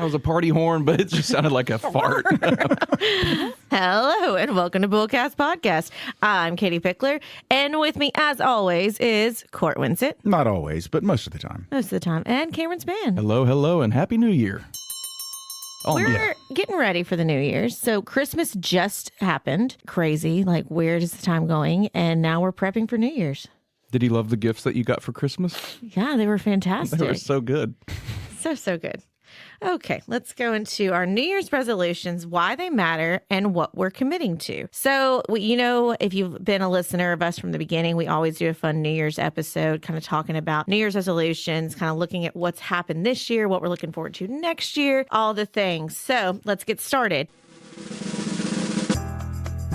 That was a party horn, but it just sounded like a fart. Hello, and welcome to BullCast Podcast. I'm Katie Pickler, and with me, as always, is Court Winsett. Not always, but most of the time. Most of the time. And Cameron Spann. Hello, and Happy New Year. Oh, We're getting ready for the New Year's. So Christmas just happened. Crazy. Like, where is the time going? And now we're prepping for New Year's. Did you love the gifts that you got for Christmas? Yeah, they were fantastic. They were so good. So good. Okay, let's go into our New Year's resolutions, why they matter, and what we're committing to. So, if you've been a listener of us from the beginning, we always do a fun New Year's episode, kind of talking about New Year's resolutions, kind of looking at what's happened this year, what we're looking forward to next year, all the things. So, let's get started.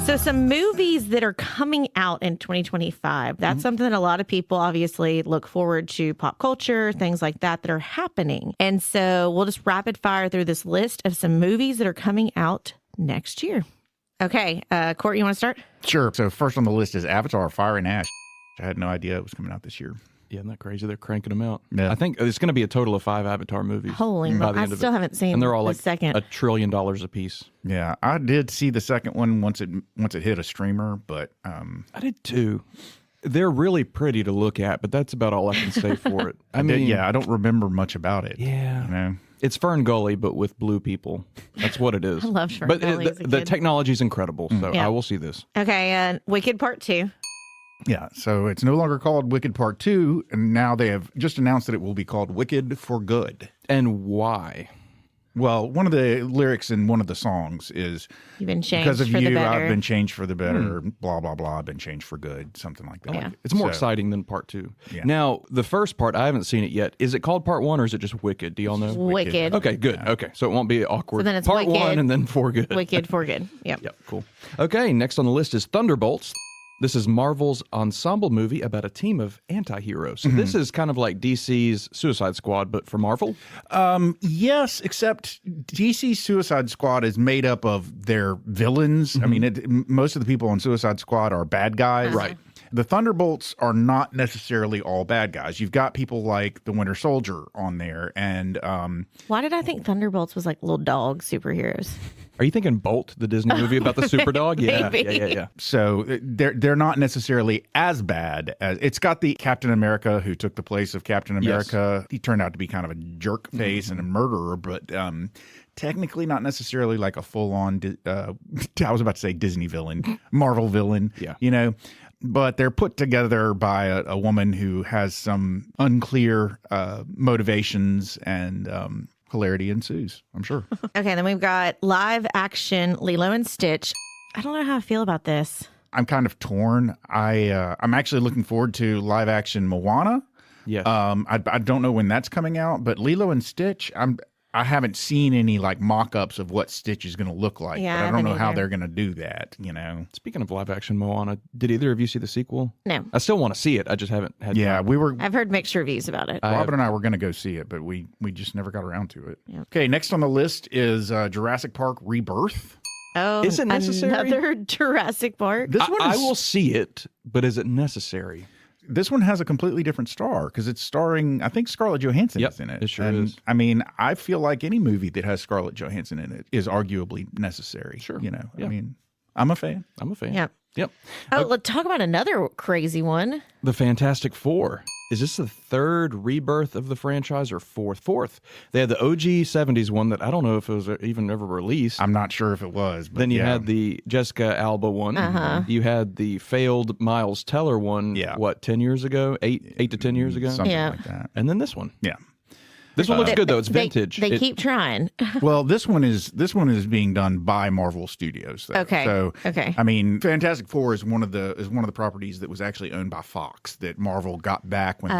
So some movies that are coming out in 2025, that's something that a lot of people obviously look forward to, pop culture, things like that are happening. And so we'll just rapid fire through this list of some movies that are coming out next year. Okay, Court, you want to start? Sure. So first on the list is Avatar: Fire and Ash. I had no idea it was coming out this year. Yeah, isn't that crazy? They're cranking them out. Yeah. I think it's going to be a total of 5 Avatar movies. Holy by moly, the I end of still it. haven't seen And they're all like the second. $1 trillion a piece. Yeah, I did see the second one once it hit a streamer, but I did too. They're really pretty to look at, but that's about all I can say for it. I don't remember much about it. Yeah. You know? It's Fern Gully, but with blue people. That's what it is. I loved Fern But Gully as a the kid. technology's incredible, so Yeah. I will see this. Okay, Wicked Part 2. Yeah, so it's no longer called Wicked Part 2, and now they have just announced that it will be called Wicked for Good. And why? Well, one of the lyrics in one of the songs is, You've been changed because of for the you, better. I've been changed for the better, blah, blah, blah, I've been changed for good, something like that. Yeah. It's more So- exciting than part 2. Yeah. Now, the first part, I haven't seen it yet. Is it called part 1 or is it just Wicked? Do y'all know? Wicked. Okay, good. Okay, so it won't be awkward. So then it's part Wicked. 1 and then for good. Wicked for Good. Yep. Yep, cool. Okay, next on the list is Thunderbolts. This is Marvel's ensemble movie about a team of anti-heroes. So this is kind of like DC's Suicide Squad, but for Marvel? Yes, except DC's Suicide Squad is made up of their villains. I mean, most of the people on Suicide Squad are bad guys. Right. The Thunderbolts are not necessarily all bad guys. You've got people like the Winter Soldier on there, and Why did I think Thunderbolts was like little dog superheroes? Are you thinking Bolt, the Disney movie about the Superdog? Yeah, Maybe. yeah. so they're not necessarily as bad as. It's got the Captain America who took the place of Captain America. He turned out to be kind of a jerk face and a murderer, but technically not necessarily like a full-on. I was about to say Disney villain, Marvel villain. Yeah. You know. But they're put together by a woman who has some unclear motivations, and hilarity ensues, I'm sure. Okay, then we've got live action Lilo and Stitch. I don't know how I feel about this. I'm kind of torn. I'm actually looking forward to live action Moana. Yes. I don't know when that's coming out, but Lilo and Stitch, I haven't seen any like mock-ups of what Stitch is going to look like. Yeah, but I I don't know haven't how either. they're going to do that, you know. Speaking of live action Moana, did either of you see the sequel? No. I still want to see it. I just haven't had Yeah, time. I've heard mixed reviews about it. Robert and I were going to go see it, but we just never got around to it. Yep. Okay, next on the list is Jurassic Park Rebirth. Oh, Is it necessary? Another Jurassic Park? This one I is, will see it, but is it necessary? This one has a completely different star because it's starring, I think Scarlett Johansson Yep, is in it. it sure and, is. I mean, I feel like any movie that has Scarlett Johansson in it is arguably necessary. Sure. You know, Yeah. I mean, I'm a fan. I'm a fan. Yep. Yep. Oh, let's talk about another crazy one. The Fantastic Four. Is this the third rebirth of the franchise or fourth? Fourth. They had the OG 70s one that I don't know if it was even ever released. I'm not sure if it was. But Then you yeah. had the Jessica Alba one. You had the failed Miles Teller one, Yeah. 10 years ago? 8 to 10 years ago? Something Yeah. like that. And then this one. Yeah. This one looks good, though. It's They- vintage. They keep trying. Well, this one is being done by Marvel Studios. Though. Okay. So, Okay. I mean, Fantastic Four is one of the properties that was actually owned by Fox that Marvel got back when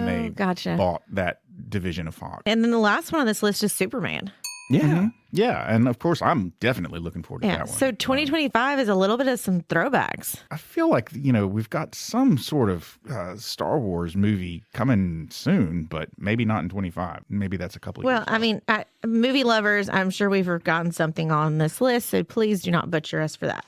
they gotcha. bought that division of Fox. And then the last one on this list is Superman. yeah. Yeah, and of course, I'm definitely looking forward to Yeah. that one. So 2025 is a little bit of some throwbacks. I feel like, you know, we've got some sort of Star Wars movie coming soon, but maybe not in 25. Maybe that's a couple of Well, years I mean, movie lovers, I'm sure we've forgotten something on this list, so please do not butcher us for that.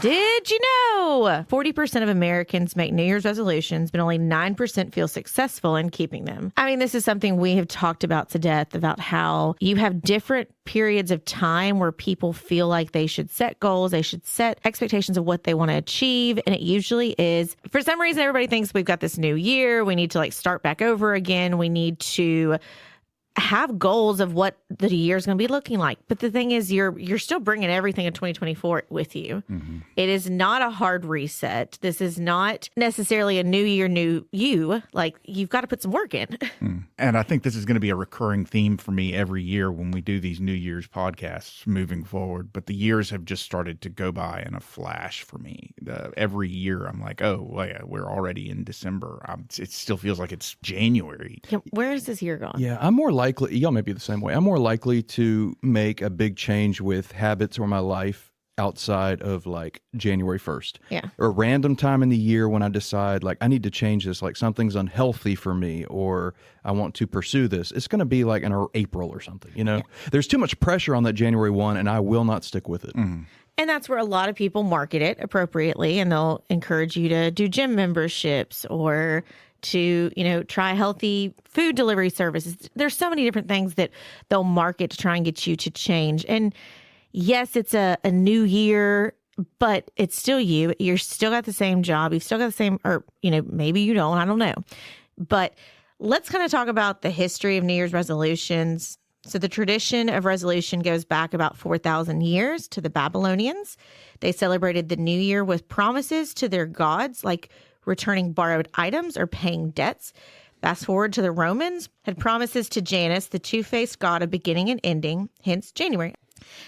Did you know 40% of Americans make New Year's resolutions, but only 9% feel successful in keeping them? I mean, this is something we have talked about to death, about how you have different periods of time where people feel like they should set goals, they should set expectations of what they want to achieve. And it usually is, for some reason, everybody thinks we've got this new year. We need to start back over again. We need to have goals of what the year is going to be looking like. But the thing is, you're still bringing everything in 2024 with you. Mm-hmm. It is not a hard reset. This is not necessarily a new year, new you. You've got to put some work in. And I think this is going to be a recurring theme for me every year when we do these New Year's podcasts moving forward. But the years have just started to go by in a flash for me. Every year I'm like, oh, well, yeah, we're already in December. It still feels like it's January. Yeah, where is this year gone? Yeah, I'm more likely, y'all may be the same way. I'm more likely to make a big change with habits or my life outside of January 1st. Yeah. Mm-hmm. And that's where a lot of people market it appropriately, and they'll encourage you to do gym memberships or to, try healthy food delivery services. There's so many different things that they'll market to try and get you to change. And yes, it's a new year, but it's still you. You're still got the same job. You've still got the same, or, maybe you don't. I don't know. But let's kind of talk about the history of New Year's resolutions. So the tradition of resolution goes back about 4,000 years to the Babylonians. They celebrated the new year with promises to their gods, like returning borrowed items or paying debts. Fast forward to the Romans, had promises to Janus, the two-faced god of beginning and ending, hence January.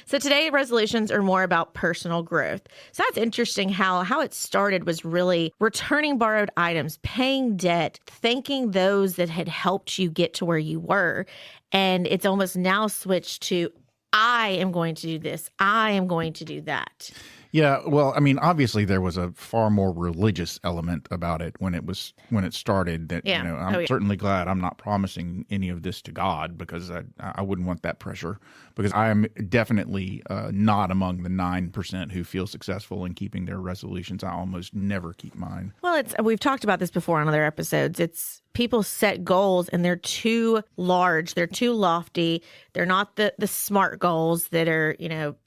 So today, resolutions are more about personal growth. So that's interesting how it started was really returning borrowed items, paying debt, thanking those that had helped you get to where you were. And it's almost now switched to, I am going to do this. I am going to do that. Yeah, well, I mean, obviously there was a far more religious element about it when it started. That I'm certainly glad I'm not promising any of this to God, because I wouldn't want that pressure. Because I am definitely not among the 9% who feel successful in keeping their resolutions. I almost never keep mine. Well, we've talked about this before on other episodes. It's people set goals and they're too large, they're too lofty. They're not the smart goals that are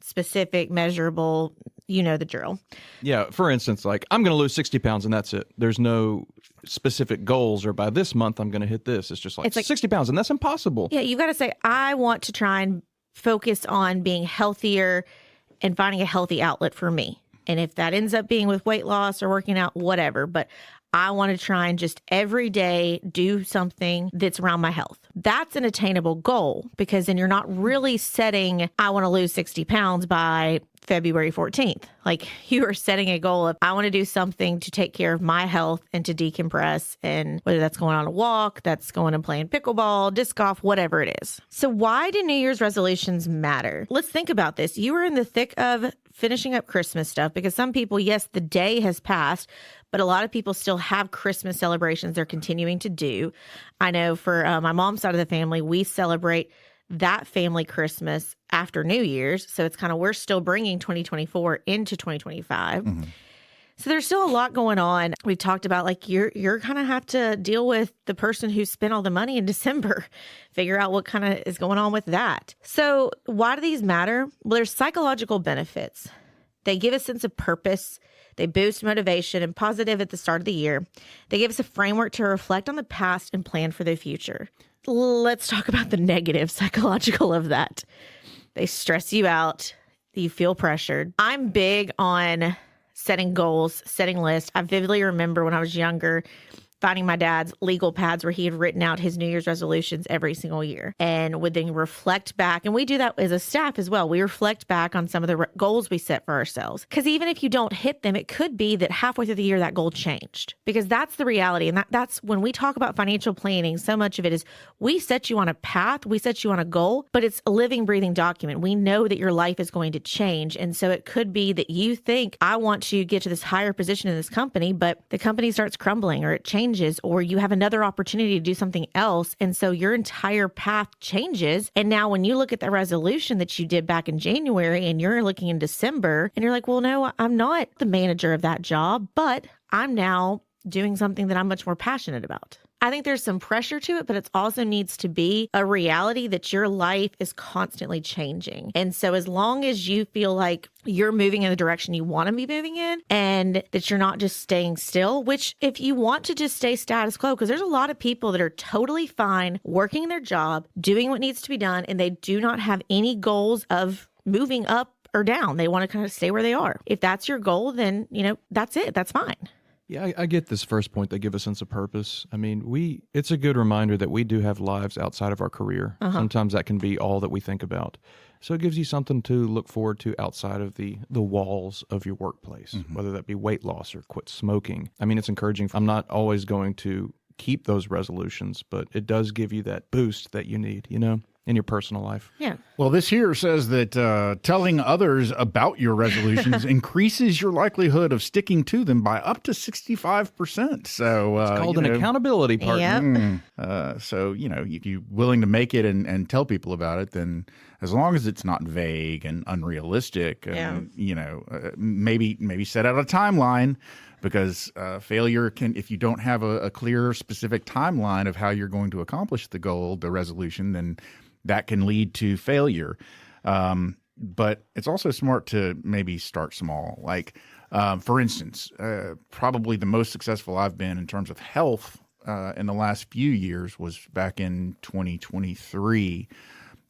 specific, measurable. You know the drill. Yeah. For instance, I'm going to lose 60 pounds and that's it. There's no specific goals or by this month I'm going to hit this. It's just 60 pounds and that's impossible. Yeah. You got to say, I want to try and focus on being healthier and finding a healthy outlet for me. And if that ends up being with weight loss or working out, whatever. But I want to try and just every day do something that's around my health. That's an attainable goal, because then you're not really setting, I want to lose 60 pounds by February 14th. You are setting a goal of, I want to do something to take care of my health and to decompress. And whether that's going on a walk, that's going and playing pickleball, disc golf, whatever it is. So why do New Year's resolutions matter? Let's think about this. You were in the thick of finishing up Christmas stuff, because some people, yes, the day has passed, but a lot of people still have Christmas celebrations they're continuing to do. I know for my mom's side of the family, we celebrate that family Christmas after New Year's. So it's kind of, we're still bringing 2024 into 2025. Mm-hmm. So there's still a lot going on. We've talked about you're kind of have to deal with the person who spent all the money in December, figure out what kind of is going on with that. So why do these matter? Well, there's psychological benefits. They give a sense of purpose. They boost motivation and positive at the start of the year. They give us a framework to reflect on the past and plan for the future. Let's talk about the negative psychological of that. They stress you out. You feel pressured. I'm big on setting goals, setting lists. I vividly remember when I was younger, finding my dad's legal pads where he had written out his New Year's resolutions every single year and would then reflect back. And we do that as a staff as well. We reflect back on some of the goals we set for ourselves. Because even if you don't hit them, it could be that halfway through the year that goal changed. Because that's the reality. And that's when we talk about financial planning, so much of it is we set you on a path, we set you on a goal, but it's a living, breathing document. We know that your life is going to change. And so it could be that you think, I want to get to this higher position in this company, but the company starts crumbling or it changes. changes, or you have another opportunity to do something else. And so your entire path changes. And now when you look at the resolution that you did back in January and you're looking in December and you're like, well, no, I'm not the manager of that job, but I'm now doing something that I'm much more passionate about. I think there's some pressure to it, but it also needs to be a reality that your life is constantly changing. And so as long as you feel like you're moving in the direction you want to be moving in and that you're not just staying still, which if you want to just stay status quo, because there's a lot of people that are totally fine working their job, doing what needs to be done, and they do not have any goals of moving up or down. They want to kind of stay where they are. If that's your goal, then, that's it. That's fine. Yeah, I get this first point. They give a sense of purpose. I mean, it's a good reminder that we do have lives outside of our career. Sometimes that can be all that we think about. So it gives you something to look forward to outside of the walls of your workplace, whether that be weight loss or quit smoking. I mean, it's encouraging. I'm not always going to keep those resolutions, but it does give you that boost that you need, in your personal life. Yeah. Well, this here says that telling others about your resolutions increases your likelihood of sticking to them by up to 65%. So it's called an accountability partner. Yep. So, if you're willing to make it and tell people about it, then as long as it's not vague and unrealistic, and, maybe set out a timeline. Because failure can, if you don't have a clear, specific timeline of how you're going to accomplish the goal, the resolution, then that can lead to failure. But it's also smart to maybe start small. Like, for instance, probably the most successful I've been in terms of health in the last few years was back in 2023.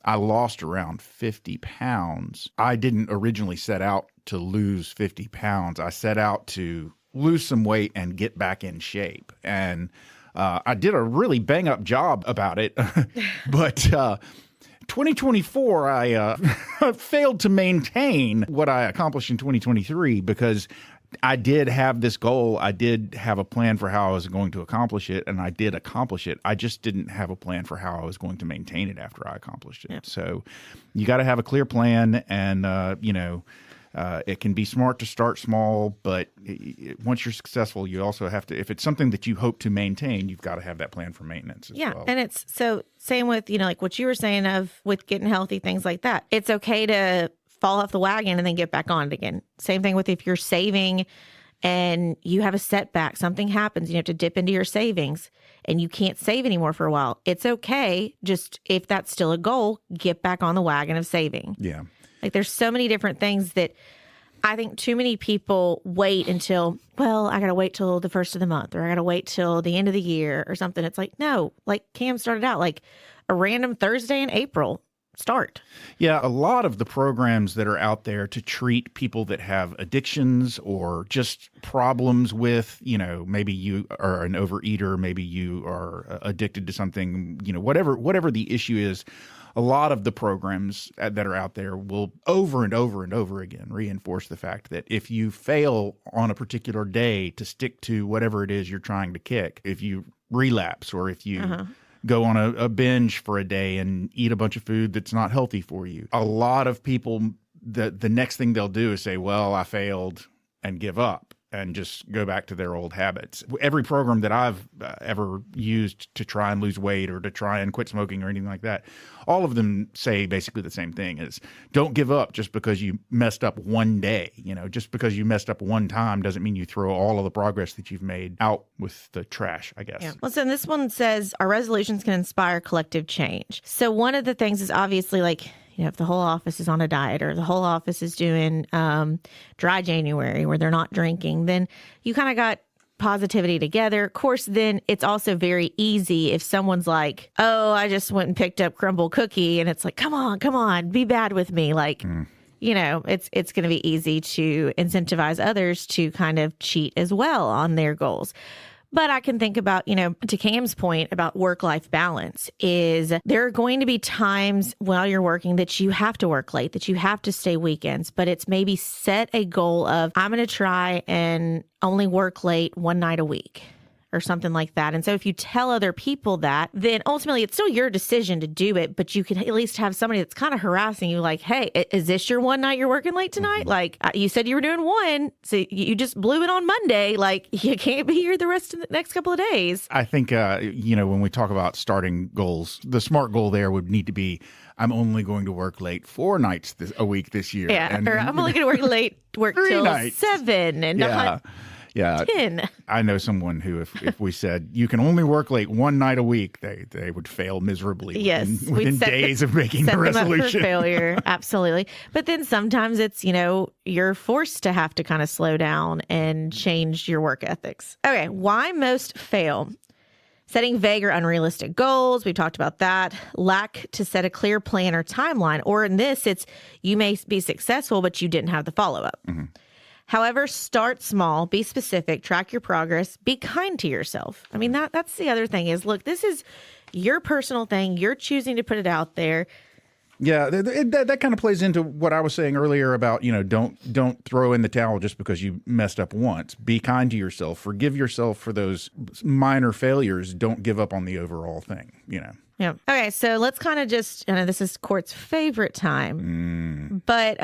I lost around 50 pounds. I didn't originally set out to lose 50 pounds. I set out to lose some weight and get back in shape. And I did a really bang-up job about it. But 2024, I failed to maintain what I accomplished in 2023 because I did have this goal. I did have a plan for how I was going to accomplish it, and I did accomplish it. I just didn't have a plan for how I was going to maintain it after I accomplished it. Yeah. So you got to have a clear plan, and, it can be smart to start small, but once you're successful, you also have to, if it's something that you hope to maintain, you've got to have that plan for maintenance as well. And it's so same with, like what you were saying with getting healthy, things like that. It's okay to fall off the wagon and then get back on it again. Same thing with if you're saving and you have a setback, something happens, you have to dip into your savings and you can't save anymore for a while. It's okay. Just if that's still a goal, get back on the wagon of saving. Yeah. Like there's so many different things that I think too many people wait until, I got to wait till the first of the month or I got to wait till the end of the year or something. It's like, no, like Cam started out like a random Thursday in April. Start. Yeah, a lot of the programs that are out there to treat people that have addictions or just problems with, maybe you are an overeater, maybe you are addicted to something, whatever the issue is. A lot of the programs that are out there will over and over and over again reinforce the fact that if you fail on a particular day to stick to whatever it is you're trying to kick, if you relapse or if you go on a binge for a day and eat a bunch of food that's not healthy for you, a lot of people, the next thing they'll do is say, well, I failed, and give up and just go back to their old habits. Every program that I've ever used to try and lose weight or to try and quit smoking or anything like that, all of them say basically the same thing is don't give up just because you messed up one day. Just because you messed up one time doesn't mean you throw all of the progress that you've made out with the trash, I guess. Yeah. Well, so this one says our resolutions can inspire collective change. So one of the things is obviously like, if the whole office is on a diet or the whole office is doing dry January where they're not drinking, then you kind of got positivity together. Of course, then it's also very easy if someone's like, oh, I just went and picked up crumble cookie. And it's like, come on, be bad with me. Like, it's going to be easy to incentivize others to kind of cheat as well on their goals. But I can think about, to Cam's point about work-life balance is there are going to be times while you're working that you have to work late, that you have to stay weekends, but it's maybe set a goal of I'm going to try and only work late one night a week. or something like that. And so if you tell other people that, then ultimately it's still your decision to do it, but you can at least have somebody that's kind of harassing you like, hey, is this your one night you're working late tonight? Like you said you were doing one, so you just blew it on Monday. Like you can't be here the rest of the next couple of days. I think, when we talk about starting goals, the smart goal there would need to be, I'm only going to work late 4 nights a week this year. Yeah, and I'm only going to work 3 till nights. 7 and not 10. I know someone who, if we said you can only work late 1 night a week, they would fail miserably within days of making the resolution. Set them up for failure, absolutely. But then sometimes it's, you're forced to have to kind of slow down and change your work ethics. Okay, why most fail? Setting vague or unrealistic goals. We talked about that. Lack to set a clear plan or timeline. Or in this, it's you may be successful, but you didn't have the follow-up. Mm-hmm. However, start small, be specific, track your progress, be kind to yourself. I mean, that's the other thing is, look, this is your personal thing. You're choosing to put it out there. Yeah, that kind of plays into what I was saying earlier about, don't throw in the towel just because you messed up once. Be kind to yourself. Forgive yourself for those minor failures. Don't give up on the overall thing, Yeah. Okay, so let's kind of just, I know this is Court's favorite time, but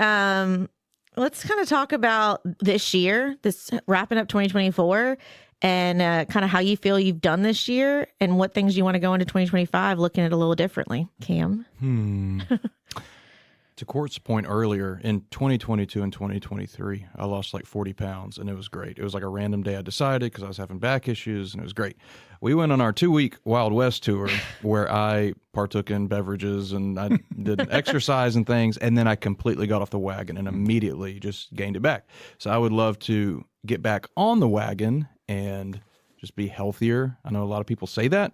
let's kind of talk about this year, this wrapping up 2024, and kind of how you feel you've done this year and what things you want to go into 2025 looking at it a little differently. Cam? To Court's point earlier, in 2022 and 2023, I lost like 40 pounds, and it was great. It was like a random day I decided because I was having back issues, and it was great. We went on our 2-week Wild West tour where I partook in beverages and I did exercise and things, and then I completely got off the wagon and immediately just gained it back. So I would love to get back on the wagon and just be healthier. I know a lot of people say that.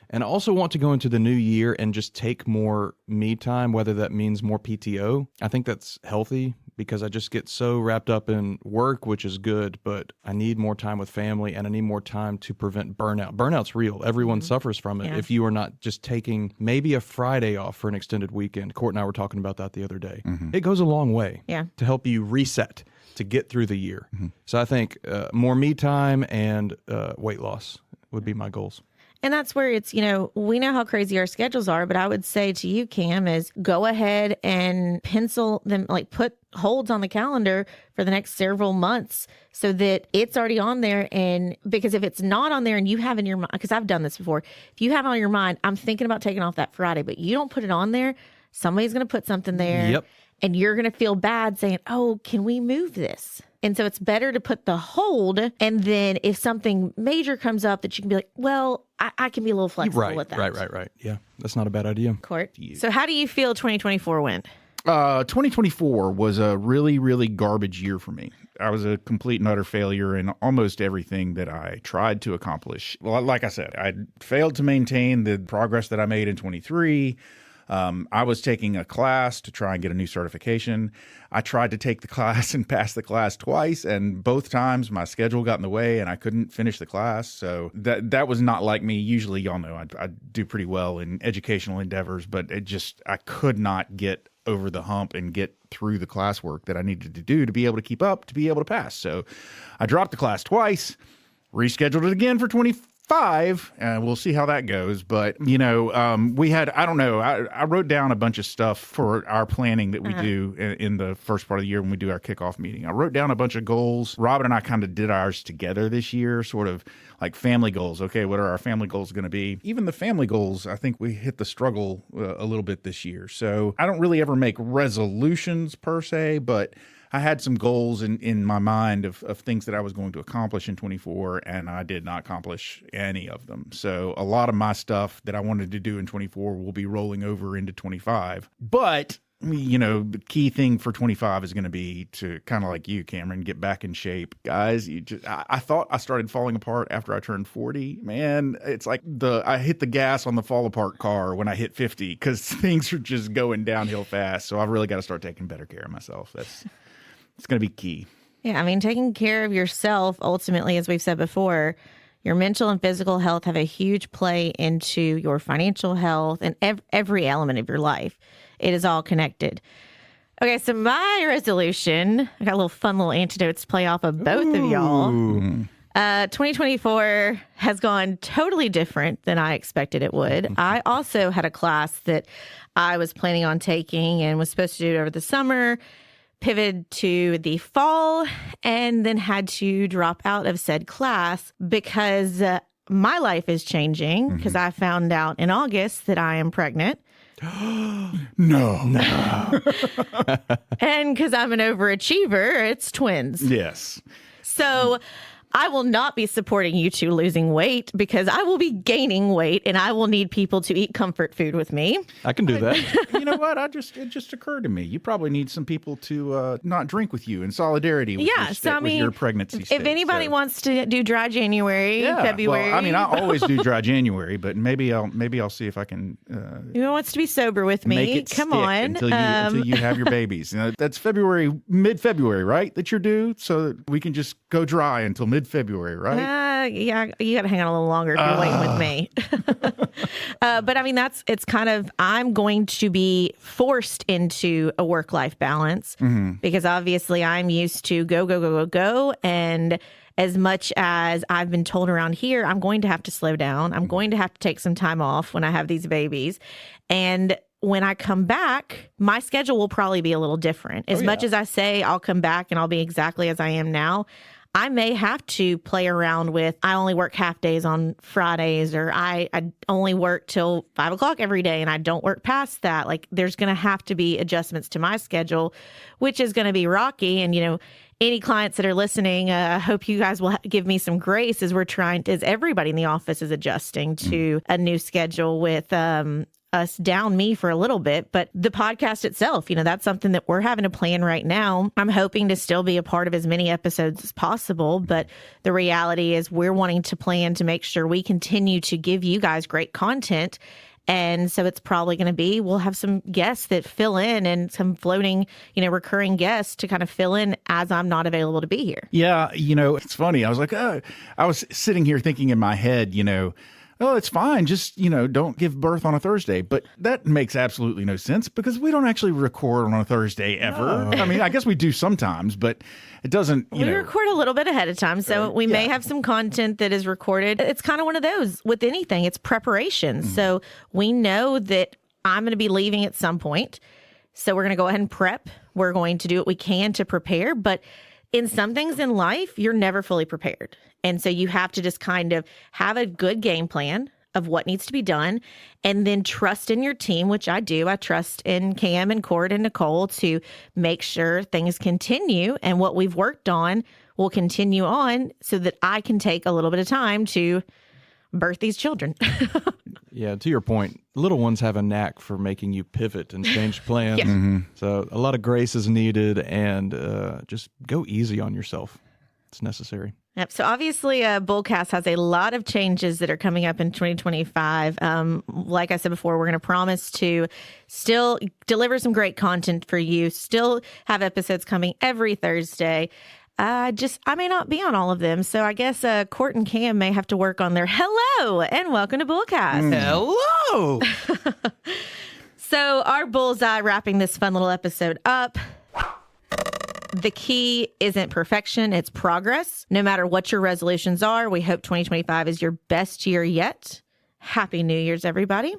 And I also want to go into the new year and just take more me time, whether that means more PTO. I think that's healthy because I just get so wrapped up in work, which is good, but I need more time with family and I need more time to prevent burnout. Burnout's real. Everyone suffers from it. Yeah. If you are not just taking maybe a Friday off for an extended weekend. Court and I were talking about that the other day. It goes a long way to help you reset, to get through the year. So I think more me time and weight loss would be my goals. And that's where it's, we know how crazy our schedules are, but I would say to you, Cam, is go ahead and pencil them, like put holds on the calendar for the next several months so that it's already on there. And because if it's not on there and you have in your mind, because I've done this before, if you have on your mind, I'm thinking about taking off that Friday, but you don't put it on there, somebody's going to put something there. Yep. And you're going to feel bad saying, oh, can we move this? And so it's better to put the hold. And then if something major comes up that you can be like, well, I can be a little flexible with that. Right. Yeah, that's not a bad idea. Court. So how do you feel 2024 went? 2024 was a really, really garbage year for me. I was a complete and utter failure in almost everything that I tried to accomplish. Well, like I said, I failed to maintain the progress that I made in 23. I was taking a class to try and get a new certification. I tried to take the class and pass the class twice, and both times my schedule got in the way and I couldn't finish the class. So that was not like me. Usually, y'all know I do pretty well in educational endeavors, but I could not get over the hump and get through the classwork that I needed to do to be able to keep up, to be able to pass. So I dropped the class twice, rescheduled it again for 25, and we'll see how that goes. But, we had, I wrote down a bunch of stuff for our planning that we do in the first part of the year when we do our kickoff meeting. I wrote down a bunch of goals. Robin and I kind of did ours together this year, sort of like family goals. Okay, what are our family goals going to be? Even the family goals, I think we hit the struggle a little bit this year. So I don't really ever make resolutions per se, but I had some goals in my mind of things that I was going to accomplish in 24, and I did not accomplish any of them. So a lot of my stuff that I wanted to do in 24 will be rolling over into 25. But, the key thing for 25 is going to be to kind of like you, Cameron, get back in shape. Guys, I thought I started falling apart after I turned 40. Man, it's like I hit the gas on the fall apart car when I hit 50 because things are just going downhill fast. So I've really got to start taking better care of myself. It's going to be key. Yeah, I mean, taking care of yourself, ultimately, as we've said before, your mental and physical health have a huge play into your financial health and every element of your life. It is all connected. Okay, so my resolution, I got a fun little antidotes to play off of both of y'all. 2024 has gone totally different than I expected it would. I also had a class that I was planning on taking and was supposed to do it over the summer, pivoted to the fall, and then had to drop out of said class because my life is changing because I found out in August that I am pregnant. No. And because I'm an overachiever, it's twins. Yes. So I will not be supporting you two losing weight because I will be gaining weight and I will need people to eat comfort food with me. I can do that. You know what? It just occurred to me. You probably need some people to not drink with you in solidarity with, with your pregnancy state. If anybody wants to do dry January, February. Well, I mean, I always do dry January, but maybe I'll see if I can. Who wants to be sober with me? Make it Come stick on. until you have your babies. That's mid-February, right? That you're due, so that we can just go dry until mid-February, right? Yeah, you got to hang on a little longer if you're waiting with me. But I mean, it's kind of, I'm going to be forced into a work-life balance because obviously I'm used to go. And as much as I've been told around here, I'm going to have to slow down. I'm going to have to take some time off when I have these babies. And when I come back, my schedule will probably be a little different. As much as I say I'll come back and I'll be exactly as I am now, I may have to play around with, I only work half days on Fridays, or I only work till 5 o'clock every day and I don't work past that. Like, there's going to have to be adjustments to my schedule, which is going to be rocky. And, any clients that are listening, I hope you guys will give me some grace as everybody in the office is adjusting to a new schedule with, us down me for a little bit, but the podcast itself, that's something that we're having to plan right now. I'm hoping to still be a part of as many episodes as possible, but the reality is we're wanting to plan to make sure we continue to give you guys great content. And so it's probably going to be, we'll have some guests that fill in and some floating, recurring guests to kind of fill in as I'm not available to be here. Yeah. It's funny. I was like, I was sitting here thinking in my head, oh, it's fine. Just, don't give birth on a Thursday. But that makes absolutely no sense because we don't actually record on a Thursday ever. No. I mean, I guess we do sometimes, but it doesn't, We record a little bit ahead of time. So we may have some content that is recorded. It's kind of one of those with anything. It's preparation. So we know that I'm going to be leaving at some point. So we're going to go ahead and prep. We're going to do what we can to prepare. But in some things in life, you're never fully prepared. And so you have to just kind of have a good game plan of what needs to be done and then trust in your team, which I do. I trust in Cam and Cord and Nicole to make sure things continue and what we've worked on will continue on so that I can take a little bit of time to birth these children. Yeah, to your point, little ones have a knack for making you pivot and change plans. So a lot of grace is needed, and just go easy on yourself. It's necessary. Yep. So obviously, BullCast has a lot of changes that are coming up in 2025. Like I said before, we're going to promise to still deliver some great content for you, still have episodes coming every Thursday. I may not be on all of them. So I guess Court and Cam may have to work on their hello and welcome to BullCast. Hello. So our bullseye wrapping this fun little episode up. The key isn't perfection, it's progress. No matter what your resolutions are, we hope 2025 is your best year yet. Happy New Year's, everybody.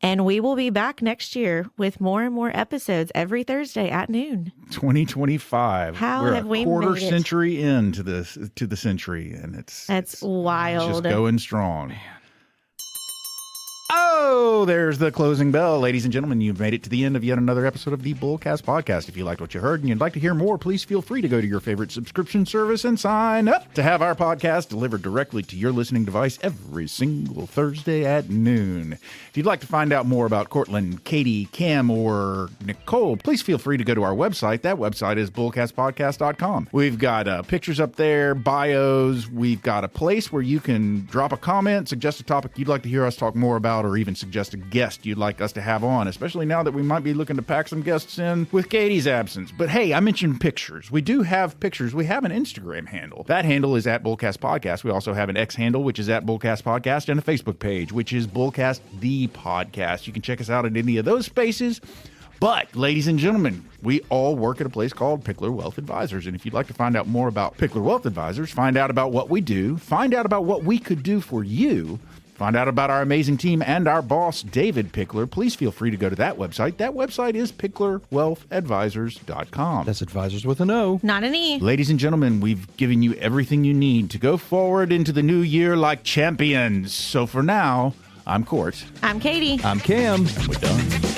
And we will be back next year with more and more episodes every Thursday at noon. 2025. We're have we quarter made it? Century into the century, and it's wild. It's just going strong. Oh, there's the closing bell. Ladies and gentlemen, you've made it to the end of yet another episode of the BullCast podcast. If you liked what you heard and you'd like to hear more, please feel free to go to your favorite subscription service and sign up to have our podcast delivered directly to your listening device every single Thursday at noon. If you'd like to find out more about Cortland, Katie, Cam, or Nicole, please feel free to go to our website. That website is bullcastpodcast.com. We've got pictures up there, bios. We've got a place where you can drop a comment, suggest a topic you'd like to hear us talk more about, or even suggest a guest you'd like us to have on, especially now that we might be looking to pack some guests in with Katie's absence. But hey, I mentioned pictures. We do have pictures. We have an Instagram handle. That handle is at BullCast Podcast. We also have an X handle, which is at BullCast Podcast, and a Facebook page, which is BullCast The Podcast. You can check us out at any of those spaces. But, ladies and gentlemen, we all work at a place called Pickler Wealth Advisors. And if you'd like to find out more about Pickler Wealth Advisors, find out about what we do, find out about what we could do for you, find out about our amazing team and our boss, David Pickler, please feel free to go to that website. That website is picklerwealthadvisors.com. That's advisors with an O. Not an E. Ladies and gentlemen, we've given you everything you need to go forward into the new year like champions. So for now, I'm Court. I'm Katie. I'm Cam. We're done.